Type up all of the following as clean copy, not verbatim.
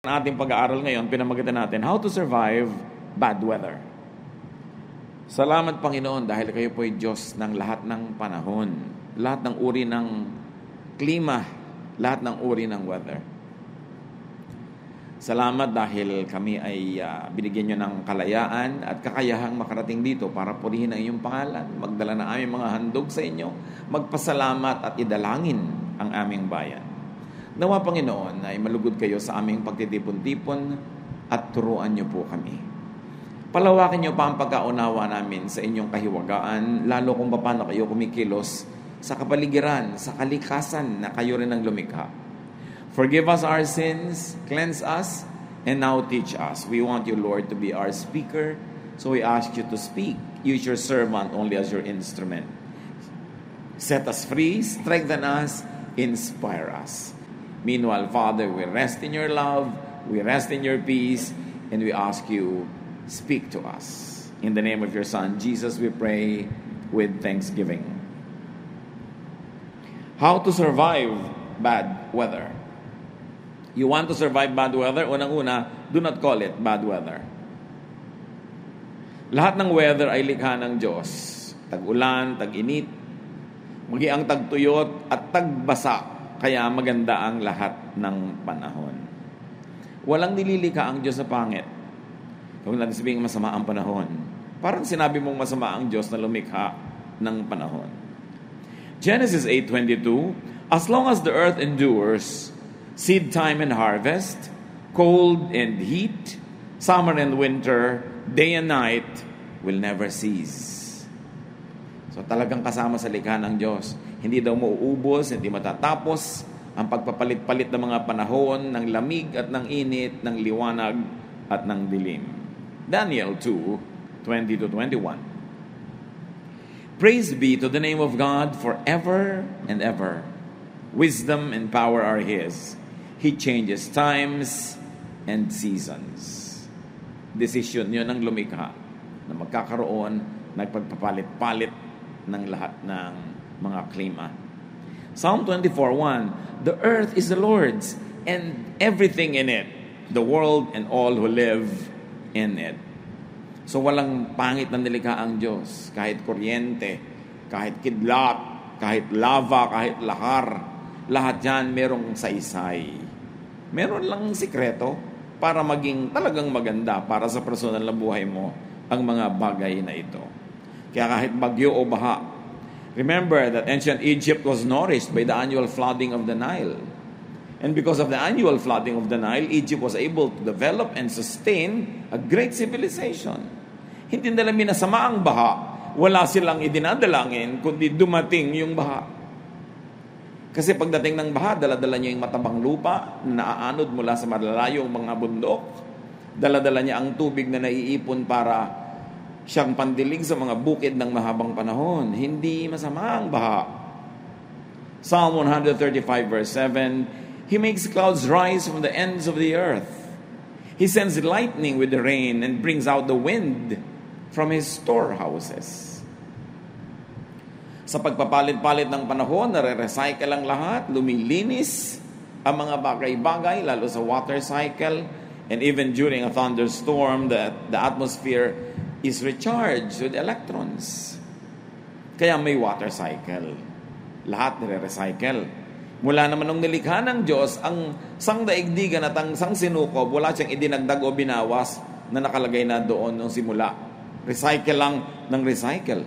Ang ating pag-aaral ngayon, pinamagitan natin, How to Survive Bad Weather. Salamat Panginoon dahil kayo po ay Diyos ng lahat ng panahon, lahat ng uri ng klima, lahat ng uri ng weather. Salamat dahil kami ay binigyan nyo ng kalayaan at kakayahang makarating dito para purihin ang iyong pangalan, magdala ng aming mga handog sa inyo, magpasalamat at idalangin ang aming bayan. Nawa Panginoon ay malugod kayo sa aming pagtitipon-tipon at turuan niyo po kami. Palawakin niyo pa ang pagkaunawa namin sa inyong kahiwagaan, lalo kung paano kayo kumikilos sa kapaligiran, sa kalikasan na kayo rin ang lumikha. Forgive us our sins, cleanse us, and now teach us. We want you, Lord, to be our speaker, so we ask you to speak. Use your servant only as your instrument. Set us free, strengthen us, inspire us. Meanwhile, Father, we rest in your love, we rest in your peace, and we ask you, speak to us. In the name of your Son, Jesus, we pray with thanksgiving. How to survive bad weather. You want to survive bad weather? Unang-una, do not call it bad weather. Lahat ng weather ay likha ng Diyos. Tag-ulan, tag-init, magi ang tagtuyot at tagbasa. Kaya maganda ang lahat ng panahon. Walang nililika ang Diyos na pangit. Huwag natin sabihin masama ang panahon. Parang sinabi mong masama ang Diyos na lumikha ng panahon. Genesis 8:22, as long as the earth endures, seed time and harvest, cold and heat, summer and winter, day and night will never cease. So talagang kasama sa likha ng Diyos. Hindi daw mauubos, hindi matatapos ang pagpapalit-palit ng mga panahon, ng lamig at ng init, ng liwanag at ng dilim. Daniel 2:20-21. Praise be to the name of God forever and ever. Wisdom and power are His. He changes times and seasons. Desisyon yun ng lumikha na magkakaroon, nagpagpapalit-palit ng lahat ng mga klima. Psalm 24:1, the earth is the Lord's and everything in it, the world and all who live in it. So walang pangit na nilikha ang Diyos. Kahit kuryente, kahit kidlat, kahit lava, kahit lahar, lahat yan merong saysay. Meron lang sikreto para maging talagang maganda para sa personal na buhay mo ang mga bagay na ito. Kaya kahit bagyo o baha, remember that ancient Egypt was nourished by the annual flooding of the Nile. And because of the annual flooding of the Nile, Egypt was able to develop and sustain a great civilization. Hindi nila minasama ang baha. Wala silang idinadalangin, kundi dumating yung baha. Kasi pagdating ng baha, dala-dala niya yung matabang lupa na naaanod mula sa malalayong mga bundok. Dala-dala niya ang tubig na naiipon para siyang pandilig sa mga bukid ng mahabang panahon. Hindi masama ang baha. Psalm 135 verse 7, He makes clouds rise from the ends of the earth. He sends lightning with the rain and brings out the wind from His storehouses. Sa pagpapalit-palit ng panahon, nare-recycle ang lahat, lumilinis ang mga bagay-bagay, lalo sa water cycle, and even during a thunderstorm, the atmosphere is recharged with electrons. Kaya may water cycle. Lahat nire-recycle. Mula naman nung nilikha ng Diyos, ang sangdaigdigan at ang sangsinukob, wala siyang idinagdag o binawas na nakalagay na doon nung simula. Recycle lang ng recycle.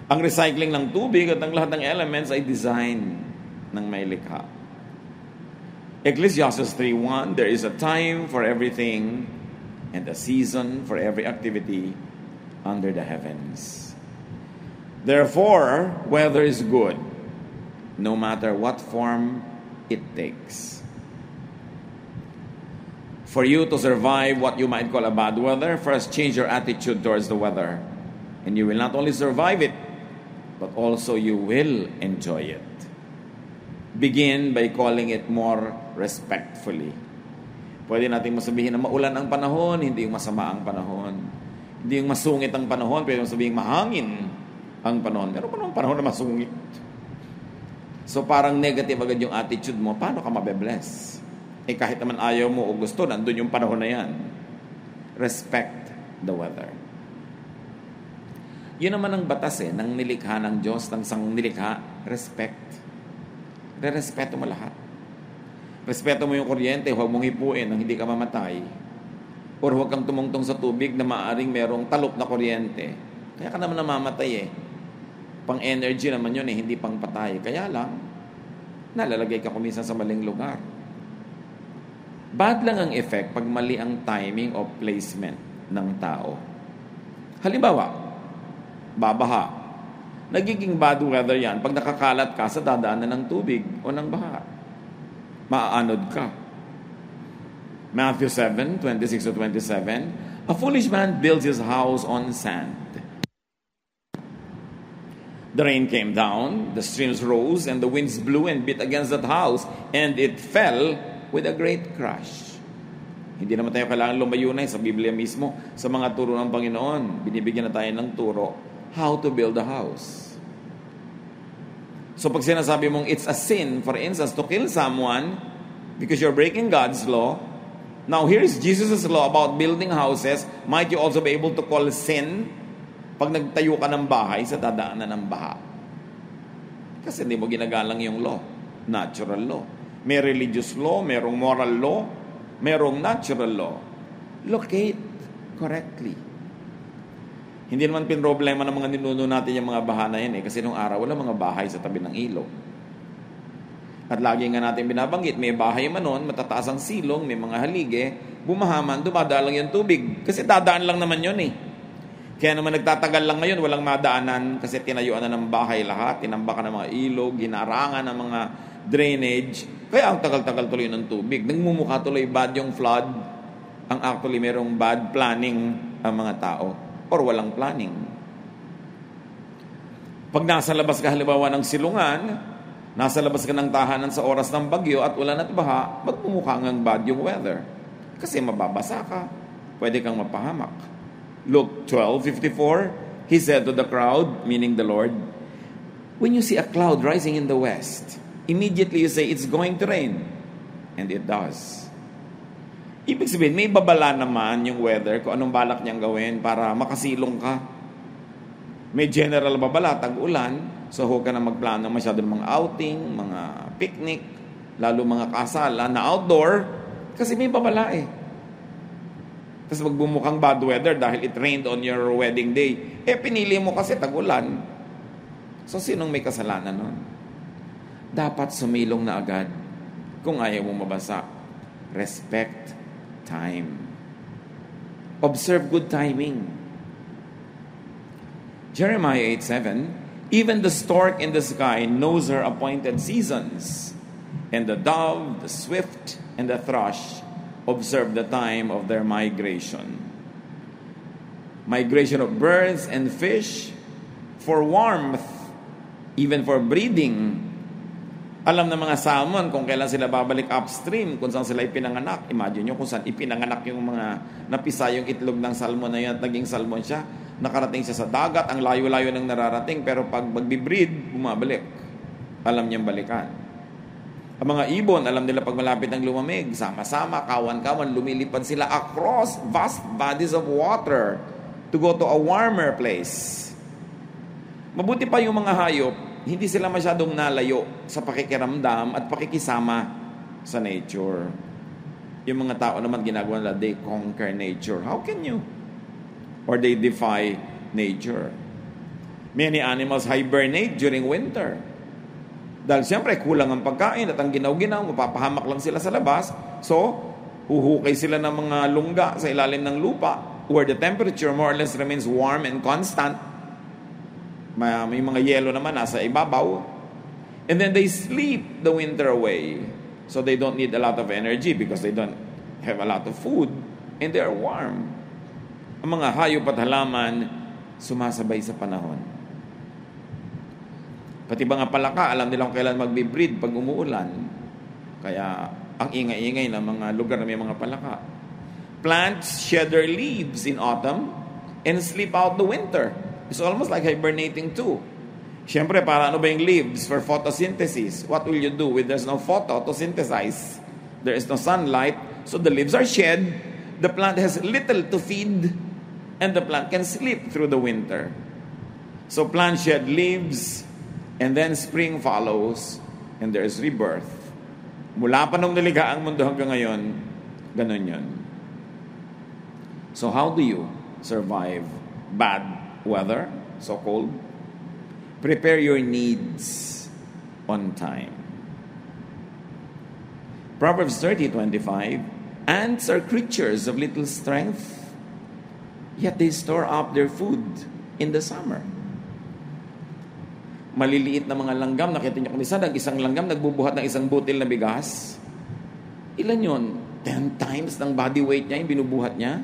Ang recycling ng tubig at ng lahat ng elements ay design ng may likha. Ecclesiastes 3:1, there is a time for everything and a season for every activity under the heavens. Therefore, weather is good, no matter what form it takes. For you to survive what you might call a bad weather, first change your attitude towards the weather. And you will not only survive it, but also you will enjoy it. Begin by calling it more respectfully. Pwede natin masabihin na maulan ang panahon, hindi yung masama ang panahon. Hindi yung masungit ang panahon, pwede masabihin mahangin ang panahon. Meron pa naman panahon na masungit. So parang negative agad yung attitude mo, paano ka mabe-bless? Kahit naman ayaw mo o gusto, nandun yung panahon na yan. Respect the weather. Yun naman ang batas ng nilikha ng Diyos, ng sang nilikha, respect. Respeto mo lahat. Respeto mo yung kuryente, huwag mong hipuin nang hindi ka mamatay. Or huwag kang tumungtong sa tubig na maaaring merong talop na kuryente. Kaya ka naman namamatay Pang energy naman yun hindi pang patay. Kaya lang, nalalagay ka kuminsan sa maling lugar. Bad lang ang effect pag mali ang timing o placement ng tao. Halimbawa, babaha. Nagiging bad weather yan pag nakakalat ka sa dadaanan ng tubig o ng baha. Maaanod ka. Matthew 7:26-27, a foolish man builds his house on sand. The rain came down, the streams rose, and the winds blew and beat against that house, and it fell with a great crash. Hindi naman tayo kailangan lumayo na sa Biblia mismo. Sa mga turo ng Panginoon, binibigyan na tayo ng turo how to build a house. So pag sinasabi mong it's a sin, for instance, to kill someone because you're breaking God's law, now here is Jesus' law about building houses, might you also be able to call sin pag nagtayo ka ng bahay sa dadaanan ng baha? Kasi hindi mo ginagalang yung law, natural law. May religious law, merong moral law, merong natural law. Locate correctly. Hindi naman pinroblema ng mga ninuno natin yung mga baha na yan kasi nung araw wala mga bahay sa tabi ng ilog. At lagi nga natin binabanggit, may bahay man noon, matataas ang silong, may mga halige, bumahaman, dumadalang yung tubig. Kasi dadaan lang naman yun Kaya naman nagtatagal lang ngayon, walang madaanan kasi tinayuan na ng bahay lahat, tinambakan ng mga ilog, ginarangan ng mga drainage. Kaya ang tagal-tagal tuloy ng tubig. Nagmumukha tuloy bad yung flood. Ang actually merong bad planning ang mga tao or walang planning. Pag nasa labas ka halimbawa ng silungan, nasa labas ka ng tahanan sa oras ng bagyo at ulan at baha, magmumukha ngang bad yung weather. Kasi mababasa ka. Pwede kang mapahamak. Luke 12:54, he said to the crowd, meaning the Lord, when you see a cloud rising in the west, immediately you say, it's going to rain. And it does. Ibig sabihin, may babala naman yung weather kung anong balak niyang gawin para makasilong ka. May general babala, tag-ulan, so huwag ka na magplano masyado ng mga outing, mga picnic, lalo mga kasalan na outdoor, kasi may babala Tapos magbumukhang bad weather dahil it rained on your wedding day. Pinili mo kasi tag-ulan. So, sinong may kasalanan nun? Dapat sumilong na agad kung ayaw mo mabasa. Respect time. Observe good timing. Jeremiah 8:7, even the stork in the sky knows her appointed seasons, and the dove, the swift, and the thrush observe the time of their migration. Migration of birds and fish for warmth, even for breeding. Alam ng mga salmon kung kailan sila babalik upstream, kung saan sila ipinanganak. Imagine nyo kung saan ipinanganak yung mga napisa yung itlog ng salmon na yan at naging salmon siya. Nakarating siya sa dagat, ang layo-layo ng nararating, pero pag magbibreed, bumabalik. Alam niyang balikan. Ang mga ibon, alam nila pag malapit ng lumamig, sama-sama, kawan-kawan, lumilipad sila across vast bodies of water to go to a warmer place. Mabuti pa yung mga hayop, hindi sila masyadong nalayo sa pakikiramdam at pakikisama sa nature. Yung mga tao naman ginagawa nila, they conquer nature. How can you? Or they defy nature. Many animals hibernate during winter. Dahil siyempre, kulang ang pagkain at ang ginaw-ginaw, mapapahamak lang sila sa labas. So, huhukay sila ng mga lungga sa ilalim ng lupa where the temperature more or less remains warm and constant. May mga yelo naman nasa ibabaw. And then they sleep the winter away. So they don't need a lot of energy because they don't have a lot of food and they are warm. Ang mga hayop at halaman sumasabay sa panahon. Pati mga palaka, alam nila kung kailan magbe-breed pag umuulan. Kaya ang ingay-ingay ng mga lugar na may mga palaka. Plants shed their leaves in autumn and sleep out the winter. It's almost like hibernating too. Siyempre, para ano ba yung leaves? For photosynthesis. What will you do when there's no photo to synthesize? There is no sunlight, so the leaves are shed. The plant has little to feed, and the plant can sleep through the winter. So plants shed leaves, and then spring follows, and there is rebirth. Mula pa nung nilikha ang mundo hanggang ngayon, ganun yun. So how do you survive bad weather, so cold? Prepare your needs on time. Proverbs 30:25, ants are creatures of little strength, yet they store up their food in the summer. Maliliit na mga langgam, nakita niyo kung isang langgam nagbubuhat ng isang butil na bigas. Ilan yun? 10 times ng body weight niya yung binubuhat niya.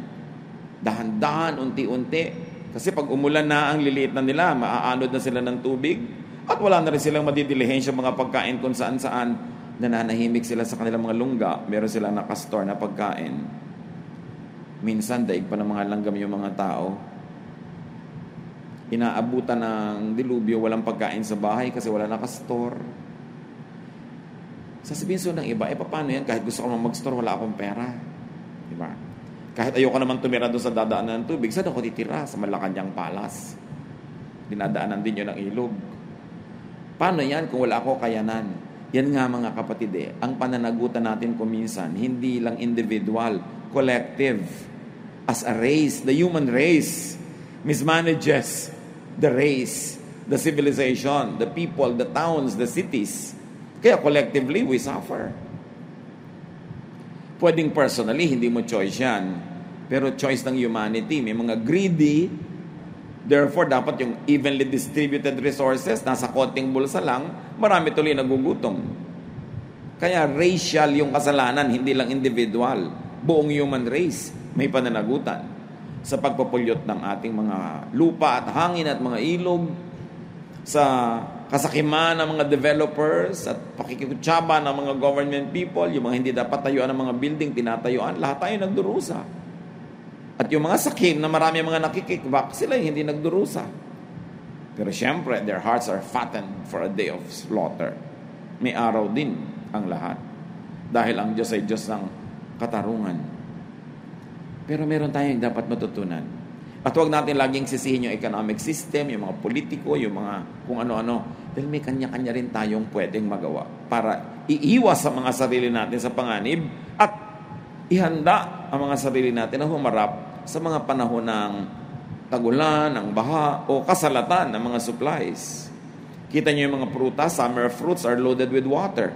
Dahan-dahan, unti-unti. Kasi pag umulan na ang liliit na nila, maaanod na sila ng tubig. At wala na rin silang madidilihensya mga pagkain kung saan-saan. Nananahimik sila sa kanilang mga lungga. Meron silang nakastore na pagkain. Minsan, daig pa ng mga langgam yung mga tao. Inaabutan ng dilubyo, walang pagkain sa bahay kasi wala nakastore. Sasabihin so ng iba, paano yan? Kahit gusto ko mag-store, wala akong pera. Diba? Kahit ayoko naman tumira doon sa dadaanan ng tubig, saan ako titira? Sa Malacanang Palace. Dinadaanan din yun ng ilog. Paano yan kung wala ako kayanan? Yan nga mga kapatid ang pananagutan natin kuminsan, hindi lang individual, collective. As a race, the human race mismanages the race, the civilization, the people, the towns, the cities. Kaya collectively, we suffer. Pwedeng personally, hindi mo choice yan. Pero choice ng humanity. May mga greedy. Therefore, dapat yung evenly distributed resources, nasa konting bulsa lang, marami tuloy nagugutom. Kaya racial yung kasalanan, hindi lang individual. Buong human race, may pananagutan sa pagpapulyot ng ating mga lupa at hangin at mga ilog, sa kasakiman ng mga developers at pakikikutsaba ng mga government people, yung mga hindi dapat tayuan ng mga building, tinatayuan, lahat tayo nagdurusa. At yung mga sakim na marami mga nakikikbak, sila yung hindi nagdurusa. Pero syempre, their hearts are fattened for a day of slaughter. May araw din ang lahat. Dahil ang Diyos ay Diyos ng katarungan. Pero meron tayong dapat matutunan. At huwag natin laging sisihin yung economic system, yung mga politiko, yung mga kung ano-ano. Dahil may kanya-kanya rin tayong pwedeng magawa para iiwas sa mga sarili natin sa panganib at ihanda ang mga sarili natin na humarap sa mga panahon ng tagulan, ng baha, o kasalatan ng mga supplies. Kita niyo yung mga prutas, summer fruits are loaded with water.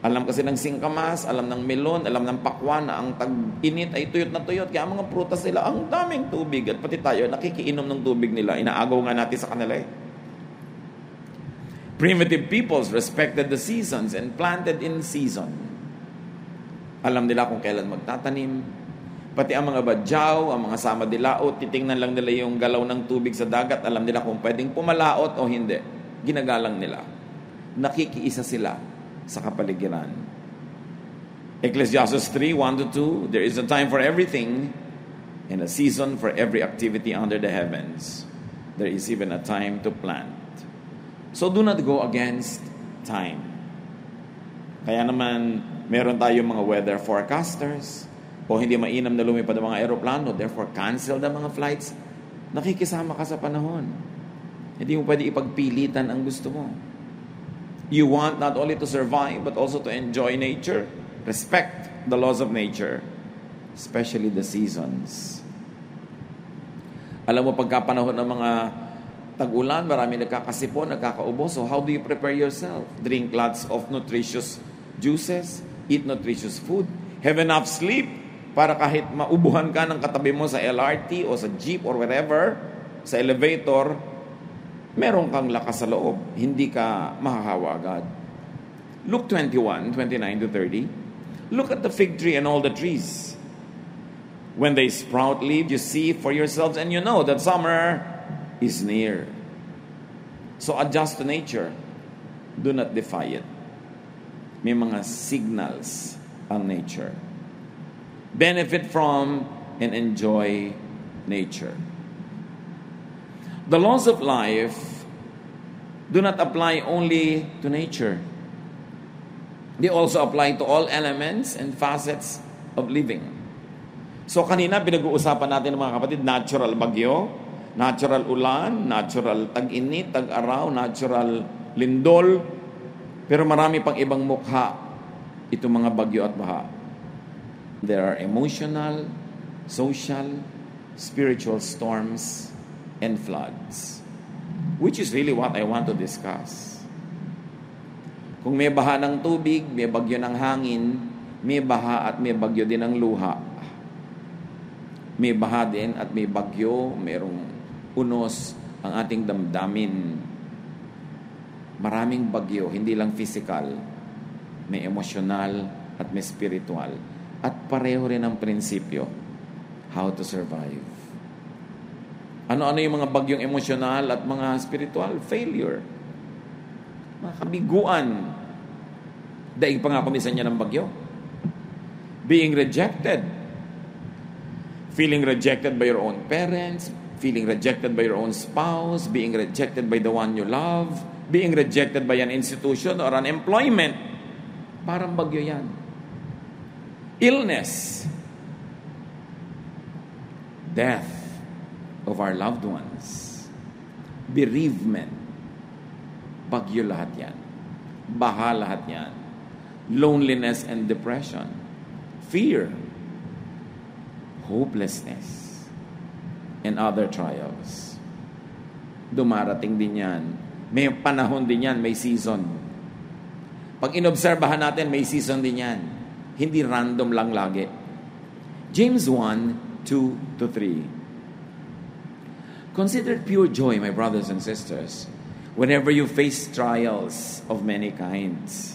Alam kasi ng singkamas, alam ng melon, alam ng pakwan na ang tag-init ay tuyot na tuyot. Kaya ang mga prutas nila, ang daming tubig. At pati tayo, nakikiinom ng tubig nila. Inaagaw nga natin sa kanila Primitive peoples respected the seasons and planted in season. Alam nila kung kailan magtatanim. Pati ang mga badyaw, ang mga sama dilaot, titingnan lang nila yung galaw ng tubig sa dagat. Alam nila kung pwedeng pumalaot o hindi. Ginagalang nila. Nakikiisa sila sa kapaligiran. Ecclesiastes 3:1-2, there is a time for everything and a season for every activity under the heavens. There is even a time to plant. So do not go against time. Kaya naman, meron tayong mga weather forecasters o hindi mainam na lumipad ang mga aeroplano, therefore cancel the mga flights. Nakikisama ka sa panahon. Hindi mo pwede ipagpilitan ang gusto mo. You want not only to survive, but also to enjoy nature. Respect the laws of nature, especially the seasons. Alam mo, pagkapanahon ng mga tag-ulan, marami nagkakasipon, nagkakaubo. So how do you prepare yourself? Drink lots of nutritious juices, eat nutritious food, have enough sleep, para kahit maubuhan ka ng katabi mo sa LRT o sa jeep or wherever, sa elevator, meron kang lakas sa loob. Hindi ka mahahawa agad. Luke 21:29-30. Look at the fig tree and all the trees. When they sprout leaves, you see for yourselves and you know that summer is near. So adjust to nature. Do not defy it. May mga signals ang nature. Benefit from and enjoy nature. The laws of life do not apply only to nature. They also apply to all elements and facets of living. So kanina pinag-uusapan natin mga kapatid, natural bagyo, natural ulan, natural tag-init, tag-araw, natural lindol, pero marami pang ibang mukha itong mga bagyo at baha. There are emotional, social, spiritual storms and floods, which is really what I want to discuss. Kung may baha ng tubig, may bagyo ng hangin, may baha at may bagyo din ng luha. May baha din at may bagyo, mayroong unos ang ating damdamin. Maraming bagyo, hindi lang physical, may emotional at may spiritual. At pareho rin ang prinsipyo, how to survive. Ano-ano yung mga bagyong emosyonal at mga spiritual? Failure. Mga kabiguan. Daig pa nga kumisan niya ng bagyo. Being rejected. Feeling rejected by your own parents. Feeling rejected by your own spouse. Being rejected by the one you love. Being rejected by an institution or an employment. Parang bagyo yan. Illness. Death of our loved ones. Bereavement. Bagyo lahat yan. Baha lahat yan. Loneliness and depression. Fear. Hopelessness. And other trials. Dumarating din yan. May panahon din yan, may season. Pag inobserbahan natin, may season din yan. Hindi random lang lagi. James 1:2-3. Consider it pure joy, my brothers and sisters, whenever you face trials of many kinds,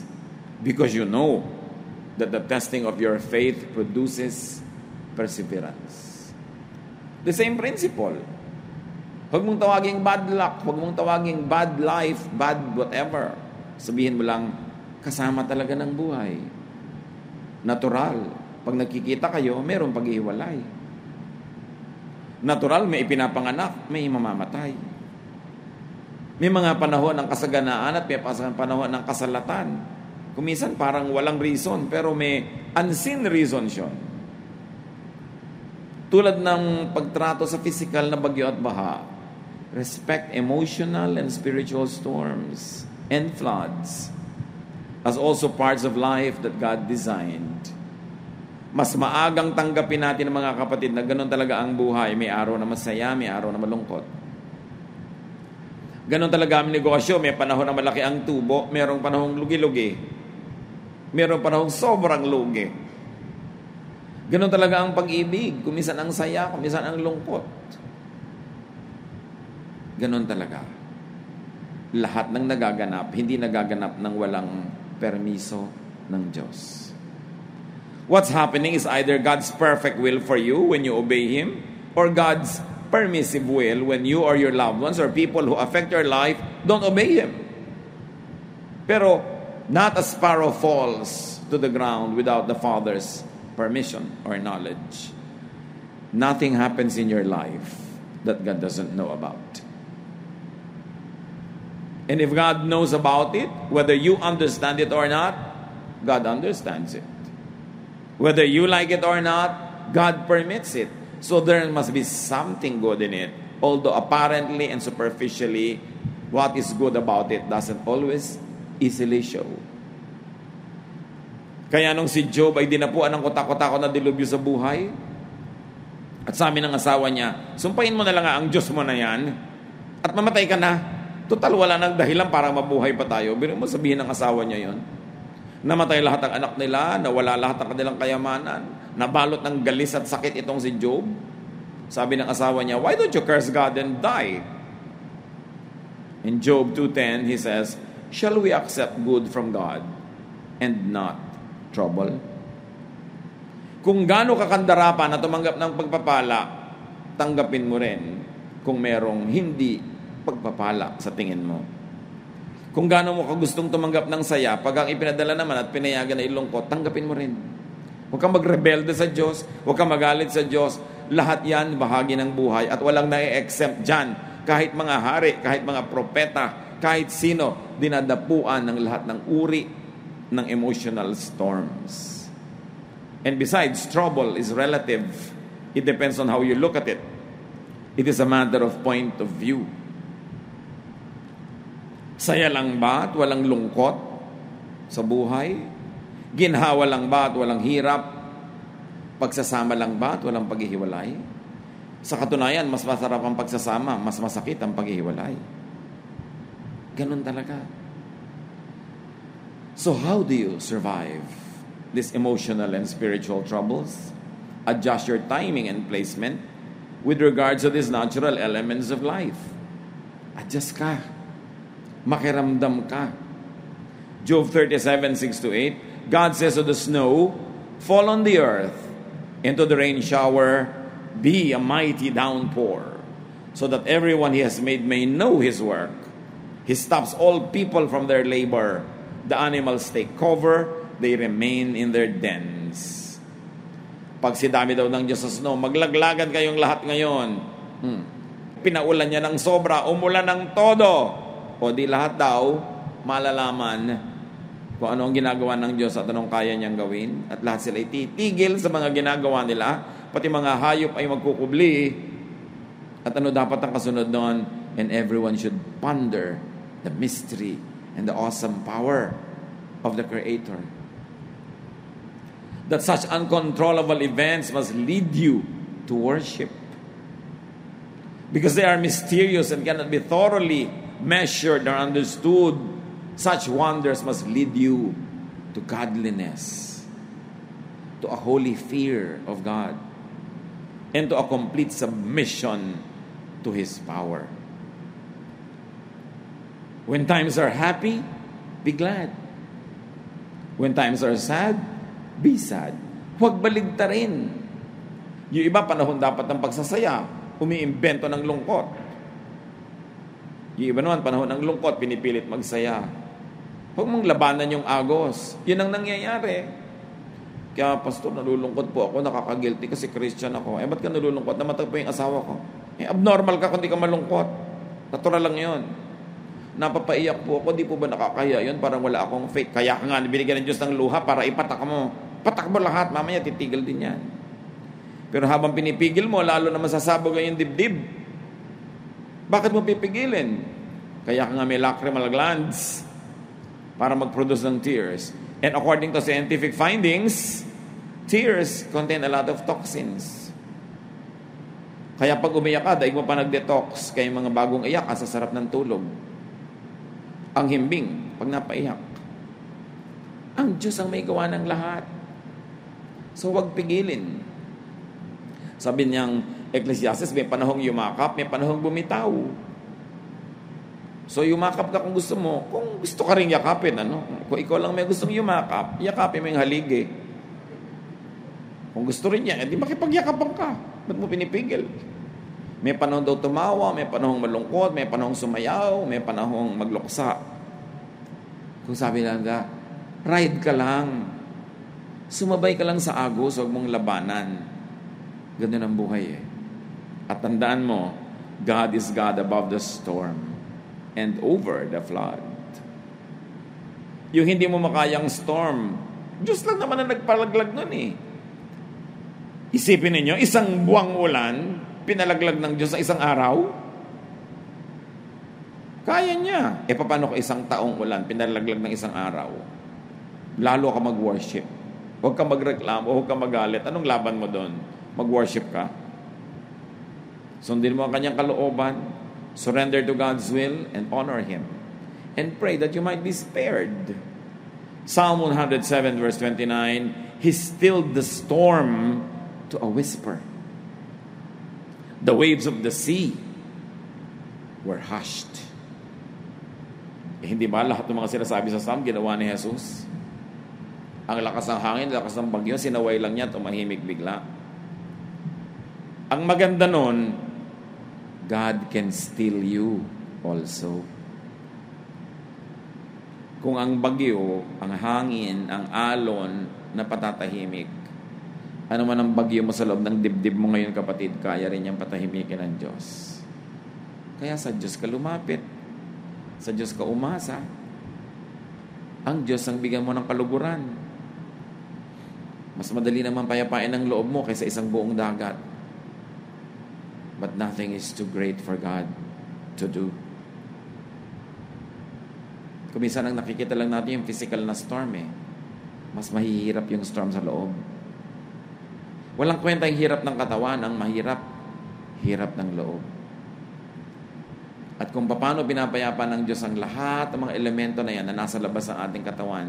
because you know that the testing of your faith produces perseverance. The same principle. Huwag mong tawaging bad luck, huwag mong tawaging bad life, bad whatever. Sabihin mo lang, kasama talaga ng buhay. Natural. Pag nakikita kayo, mayroong paghihiwalay. Natural, may ipinapanganak, may mamamatay. May mga panahon ng kasaganaan at may panahon ng kasalatan. Kuminsan parang walang reason, pero may unseen reason siya. Tulad ng pagtrato sa physical na bagyo at baha, respect emotional and spiritual storms and floods as also parts of life that God designed. Mas maagang tanggapin natin mga kapatid na ganun talaga ang buhay. May araw na masaya, may araw na malungkot. Ganun talaga ang negosyo. May panahon na malaki ang tubo, mayroong panahong lugi-lugi. Mayroong panahong sobrang lugi. Ganun talaga ang pag-ibig. Kuminsan ang saya, kuminsan ang lungkot. Ganun talaga. Lahat ng nagaganap, hindi nagaganap ng walang permiso ng Diyos. What's happening is either God's perfect will for you when you obey Him, or God's permissive will when you or your loved ones or people who affect your life don't obey Him. Pero not a sparrow falls to the ground without the Father's permission or knowledge. Nothing happens in your life that God doesn't know about. And if God knows about it, whether you understand it or not, God understands it. Whether you like it or not, God permits it. So there must be something good in it. Although apparently and superficially, what is good about it doesn't always easily show. Kaya nung si Job ay dinapuan ng kotak-kotak na dilubyo sa buhay, at sabi ng asawa niya, sumpahin mo na lang ang Diyos mo na yan, at mamatay ka na. Total, wala nang dahilan para mabuhay pa tayo. Pero mo sabihin ng asawa niya yon. Namatay lahat ng anak nila, nawala lahat ng kanilang kayamanan, nabalot ng galis at sakit itong si Job. Sabi ng asawa niya, why don't you curse God and die? In Job 2:10, he says, shall we accept good from God and not trouble? Kung gaano kakandarapan na tumanggap ng pagpapala, tanggapin mo rin kung merong hindi pagpapala sa tingin mo. Kung gaano mo kagustong tumanggap ng saya, pag ang ipinadala naman at pinayagan na ilungkot, tanggapin mo rin. Huwag kang magrebelde sa Diyos, huwag kang magalit sa Diyos. Lahat yan bahagi ng buhay at walang na-exempt dyan. Kahit mga hari, kahit mga propeta, kahit sino, dinadapuan ng lahat ng uri ng emotional storms. And besides, trouble is relative. It depends on how you look at it. It is a matter of point of view. Saya lang ba at walang lungkot sa buhay? Ginhawa lang ba at walang hirap? Pagsasama lang ba at walang paghihiwalay? Sa katunayan, mas masarap ang pagsasama, mas masakit ang paghihiwalay. Ganun talaga. So how do you survive these emotional and spiritual troubles? Adjust your timing and placement with regards to these natural elements of life. Adjust ka. Makiramdam ka. Job 37:6-8, God says to the snow, fall on the earth, and to the rain shower, be a mighty downpour, so that everyone he has made may know his work. He stops all people from their labor. The animals take cover, they remain in their dens. Pag sidami daw ng Diyos sa snow, maglaglagan kayong lahat ngayon. Pinaulan niya ng sobra, umulan ng todo. O di lahat daw, malalaman kung ano ang ginagawa ng Diyos at anong kaya niyang gawin. At lahat sila ititigil sa mga ginagawa nila. Pati mga hayop ay magkukubli. At ano dapat ang kasunod doon? And everyone should ponder the mystery and the awesome power of the Creator. That such uncontrollable events must lead you to worship. Because they are mysterious and cannot be thoroughly measured or understood. Such wonders must lead you to godliness, to a holy fear of God, and to a complete submission to His power. When times are happy, be glad. When times are sad, be sad. Huwag baligtarin. Yung iba, panahon dapat ng pagsasaya, umiimbento ng lungkot. Yung iba naman, panahon ng lungkot, pinipilit magsaya. Huwag mong labanan yung agos. Yun ang nangyayari. Kaya, Pastor, nalulungkot po ako, nakaka-guilty kasi Christian ako. Ba't ka nalulungkot? Namatay po yung asawa ko. Abnormal ka kung di ka malungkot. Natural lang yun. Napapaiyak po ako, di po ba nakakaya yun? Parang wala akong faith. Kaya ka nga, binigyan ng Diyos ng luha para ipatak mo. Patak mo lahat, mamaya titigil din yan. Pero habang pinipigil mo, lalo na masasabog yung dibdib. Bakit mo pipigilin? Kaya ka nga may lacrimal glands para mag-produce ng tears. And according to scientific findings, tears contain a lot of toxins. Kaya pag umiyak ka, daig mo pa nag-detox. Kaya mga bagong iyak, sa sarap ng tulog. Ang himbing, pag napaiyak. Ang Diyos ang may gawa ng lahat. So huwag pigilin. Sabi niyang Ecclesiastes, may panahong yumakap, may panahong bumitaw. So yumakap ka kung gusto mo. Kung gusto ka rin yakapin, kung ikaw lang may gustong yumakap, yakapin mo yung haligi. Kung gusto rin niya, di makipagyakapan ka. Ba't mo pinipigil? May panahon daw tumawa, may panahong malungkot, may panahong sumayaw, may panahong magluksa. Kung sabi lang ride ka lang. Sumabay ka lang sa agos, huwag mong labanan. Ganun ang buhay At tandaan mo, God is God above the storm and over the flood. Yung hindi mo makayang storm, Diyos lang naman ang nagpalaglag nun Isipin ninyo, isang buwang ulan, pinalaglag ng Diyos sa isang araw? Kaya niya. Paano kung isang taong ulan, pinalaglag ng isang araw? Lalo ka mag-worship. Huwag ka magreklamo, huwag ka magalit. Anong laban mo doon? Mag-worship ka? Sundin mo ang kanyang kalooban. Surrender to God's will and honor Him. And pray that you might be spared. Psalm 107 verse 29, He stilled the storm to a whisper. The waves of the sea were hushed. Hindi ba lahat ng mga sinasabi sa Psalm ginawa ni Jesus? Ang lakas ng hangin, lakas ng bagyo, sinaway lang niya, tumahimik bigla. Ang maganda nun, God can still you also. Kung ang bagyo, ang hangin, ang alon, na patatahimik, ano man ang bagyo mo sa loob ng dibdib mo ngayon, kapatid, kaya rin niyang patahimikin ng Diyos. Kaya sa Diyos ka lumapit. Sa Diyos ka umasa. Ang Diyos ang bigyan mo ng kaluguran. Mas madali naman payapain ang loob mo kaysa isang buong dagat. But nothing is too great for God to do. Kung minsan ang nakikita lang natin yung physical na storm mas mahihirap yung storm sa loob. Walang kwenta yung hirap ng katawan, ang mahirap, hirap ng loob. At kung paano pinapayapa ng Diyos ang lahat ng mga elemento na yan na nasa labas ng ating katawan,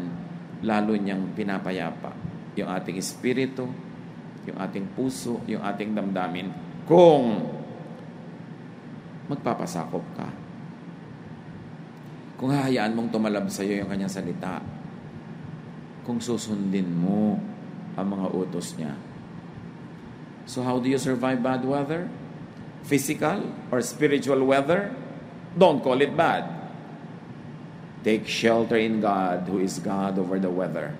lalo niyang pinapayapa yung ating espiritu, yung ating puso, yung ating damdamin, kung magpapasakop ka. Kung hahayaan mong tumalab sa iyo yung kanyang salita, kung susundin mo ang mga utos niya. So how do you survive bad weather? Physical or spiritual weather? Don't call it bad. Take shelter in God, who is God over the weather.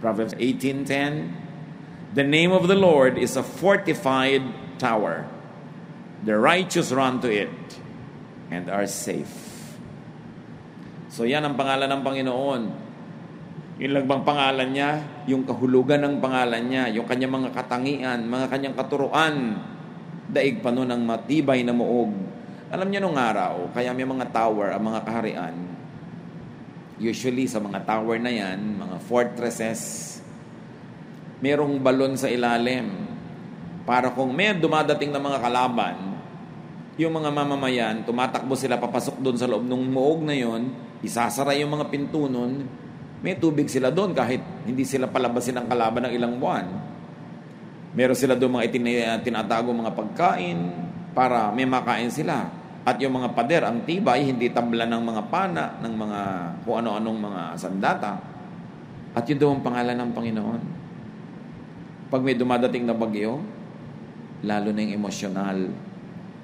Proverbs 18:10. The name of the Lord is a fortified tower. The righteous run to it and are safe. So yan ang pangalan ng Panginoon. Yun lang bang pangalan niya? Yung kahulugan ng pangalan niya, yung kanyang mga katangian, mga kanyang katuruan, daig pa nun ang matibay na muog. Alam niyo nung araw, kaya may mga tower, ang mga kaharian, usually sa mga tower na yan, mga fortresses, merong balon sa ilalim. Para kung may dumadating na mga kalaban, yung mga mamamayan, tumatakbo sila papasok doon sa loob ng muog na yon, isasara yung mga pinto nun, may tubig sila doon kahit hindi sila palabasin ng kalaban ng ilang buwan. Meron sila doon mga tinatago mga pagkain para may makain sila. At yung mga pader, ang tibay, hindi tabla ng mga pana, ng mga kung ano-anong mga sandata. At yun daw ang pangalan ng Panginoon. Pag may dumadating na bagyo, lalo na yung emosyonal,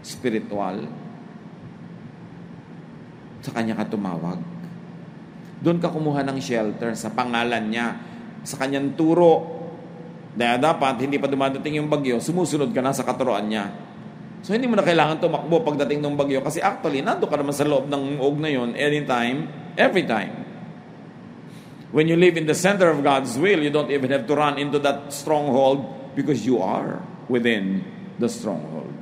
spiritual, sa kanya ka tumawag. Doon ka kumuha ng shelter sa pangalan niya, sa kanyang turo. Dahil dapat, hindi pa dumadating yung bagyo, sumusunod ka na sa katuroan niya. So, hindi mo na kailangan tumakbo pagdating ng bagyo kasi actually, nandun ka naman sa loob ng uog na yun, anytime, every time. When you live in the center of God's will, you don't even have to run into that stronghold because you are within the stronghold.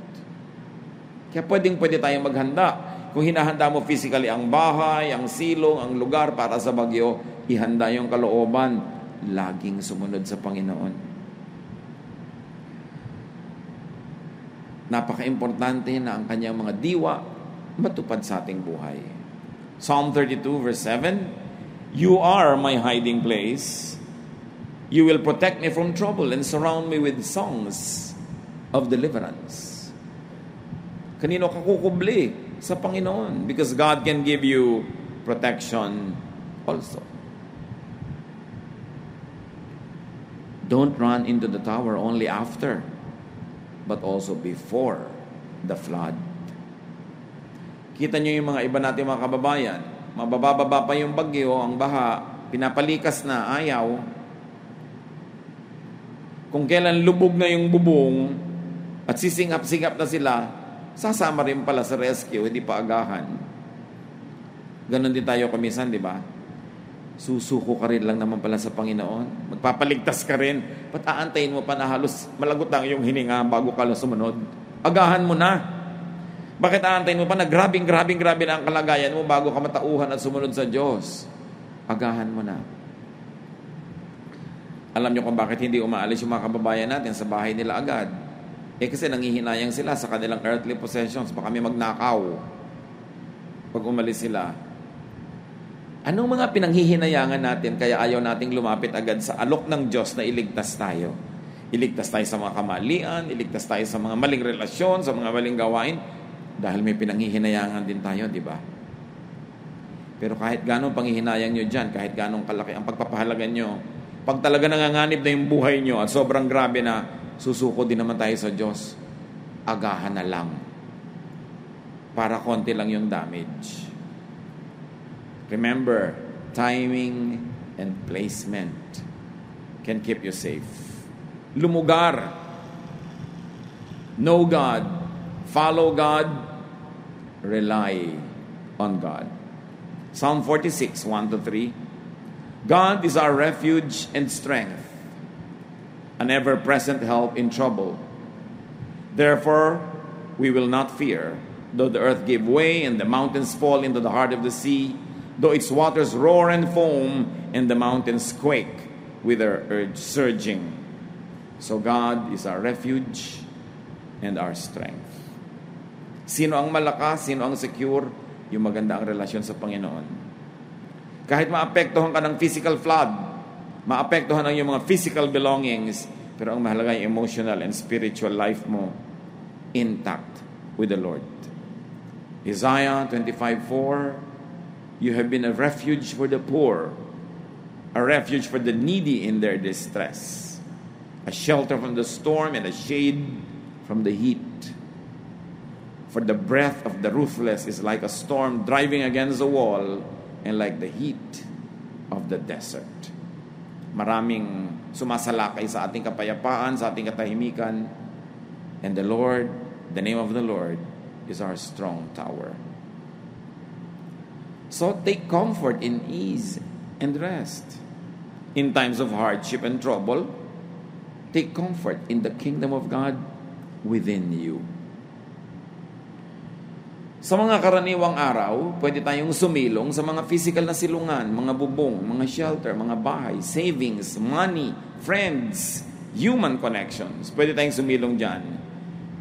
Kaya pwede tayong maghanda. Kung hinahanda mo physically ang bahay, ang silong, ang lugar para sa bagyo, ihanda yung kalooban, laging sumunod sa Panginoon. Napaka-importante na ang kanyang mga diwa matupad sa ating buhay. Psalm 32 verse 7, You are my hiding place. You will protect me from trouble and surround me with songs of deliverance. Kanino ka kukubli? Sa Panginoon. Because God can give you protection also. Don't run into the tower only after, but also before the flood. Kita nyo yung mga iba natin mga kababayan, mabababa pa yung bagyo, ang baha, pinapalikas na, ayaw. Kung kailan lubog na yung bubong at sisingap-singap na sila, sasama rin pala sa rescue, hindi pa agahan. Ganon din tayo kumisan, di ba? Susuko ka rin lang naman pala sa Panginoon. Magpapaligtas ka rin. Ba't aantayin mo pa na halos malagot lang yung hininga bago ka lang sumunod? Agahan mo na. Bakit aantayin mo pa na grabe na ang kalagayan mo bago ka matauhan at sumunod sa Diyos? Agahan mo na. Alam niyo kung bakit hindi umaalis yung mga kababayan natin sa bahay nila agad? Kasi nanghihinayang sila sa kanilang earthly possessions. Baka may magnakaw pag umalis sila. Anong mga pinanghihinayangan natin kaya ayaw nating lumapit agad sa alok ng Diyos na iligtas tayo? Iligtas tayo sa mga kamalian, iligtas tayo sa mga maling relasyon, sa mga maling gawain, dahil may pinanghihinayangan din tayo, di ba? Pero kahit ganong panghihinayang nyo dyan, kahit ganong kalaki ang pagpapahalagan nyo, pag talaga nanganganib na yung buhay nyo at sobrang grabe na, susuko din naman tayo sa Diyos. Agahan na lang. Para konti lang yung damage. Remember, timing and placement can keep you safe. Lumugar. Know God. Follow God. Rely on God. Psalm 46, 1-3. God is our refuge and strength, an ever-present help in trouble. Therefore, we will not fear, though the earth give way and the mountains fall into the heart of the sea, though its waters roar and foam and the mountains quake with their surging. So God is our refuge and our strength. Sino ang malakas? Sino ang secure? Yung maganda ang relasyon sa Panginoon. Kahit maapektuhan ka ng physical flood, maapektuhan ang iyong mga physical belongings, pero ang mahalaga ay emotional and spiritual life mo intact with the Lord. Isaiah 25:4, you have been a refuge for the poor, a refuge for the needy in their distress, a shelter from the storm and a shade from the heat. For the breath of the ruthless is like a storm driving against a wall, and like the heat of the desert. Maraming sumasalakay sa ating kapayapaan, sa ating katahimikan. And the Lord, the name of the Lord, is our strong tower. So take comfort in ease and rest. In times of hardship and trouble, take comfort in the kingdom of God within you. Sa mga karaniwang araw, pwede tayong sumilong sa mga physical na silungan, mga bubong, mga shelter, mga bahay, savings, money, friends, human connections. Pwede tayong sumilong dyan.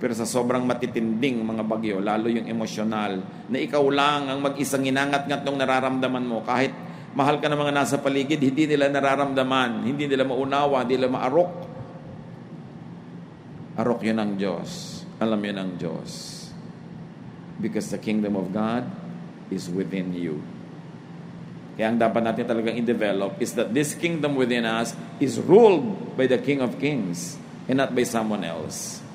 Pero sa sobrang matitinding mga bagyo, lalo yung emosyonal, na ikaw lang ang mag-isang inangat-ngat ng nararamdaman mo. Kahit mahal ka ng mga nasa paligid, hindi nila nararamdaman, hindi nila maunawa, hindi nila maarok. Arok yun ang Diyos. Alam yun ang Diyos. Because the kingdom of God is within you. Kaya ang dapat natin talagang i-develop is that this kingdom within us is ruled by the King of Kings and not by someone else.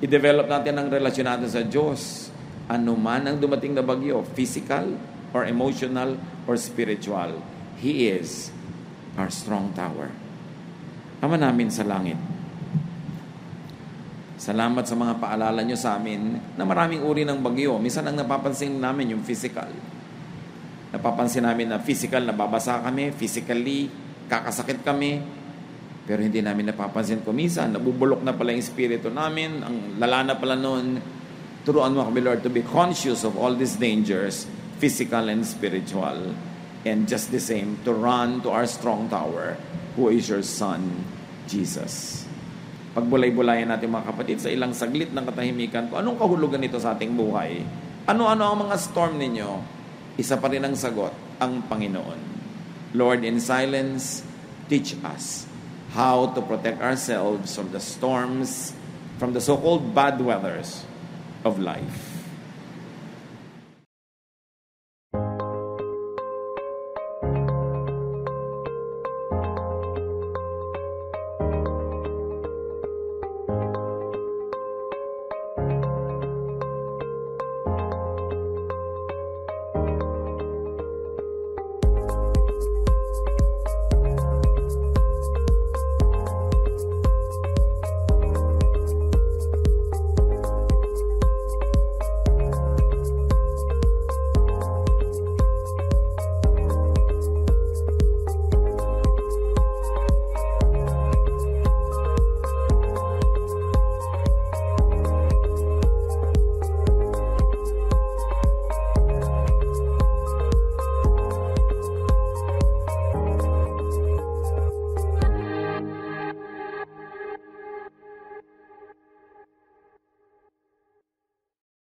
I-develop natin ang relasyon natin sa Diyos. Ano man ang dumating na bagyo, physical or emotional or spiritual, He is our strong tower. Ama namin sa langit, salamat sa mga paalala nyo sa amin na maraming uri ng bagyo. Minsan ang napapansin namin yung physical. Napapansin namin na physical, nababasa kami, physically, kakasakit kami. Pero hindi namin napapansin ko minsan, nabubulok na pala yung espiritu namin, ang lala na pala noon. Turuan mo kami, Lord, to be conscious of all these dangers, physical and spiritual. And just the same, to run to our strong tower, who is your Son, Jesus. Pagbulay-bulayan natin mga kapatid sa ilang saglit ng katahimikan po, anong kahulugan nito sa ating buhay? Ano-ano ang mga storm ninyo? Isa pa rin ang sagot, ang Panginoon. Lord, in silence, teach us how to protect ourselves from the storms, from the so-called bad weathers of life.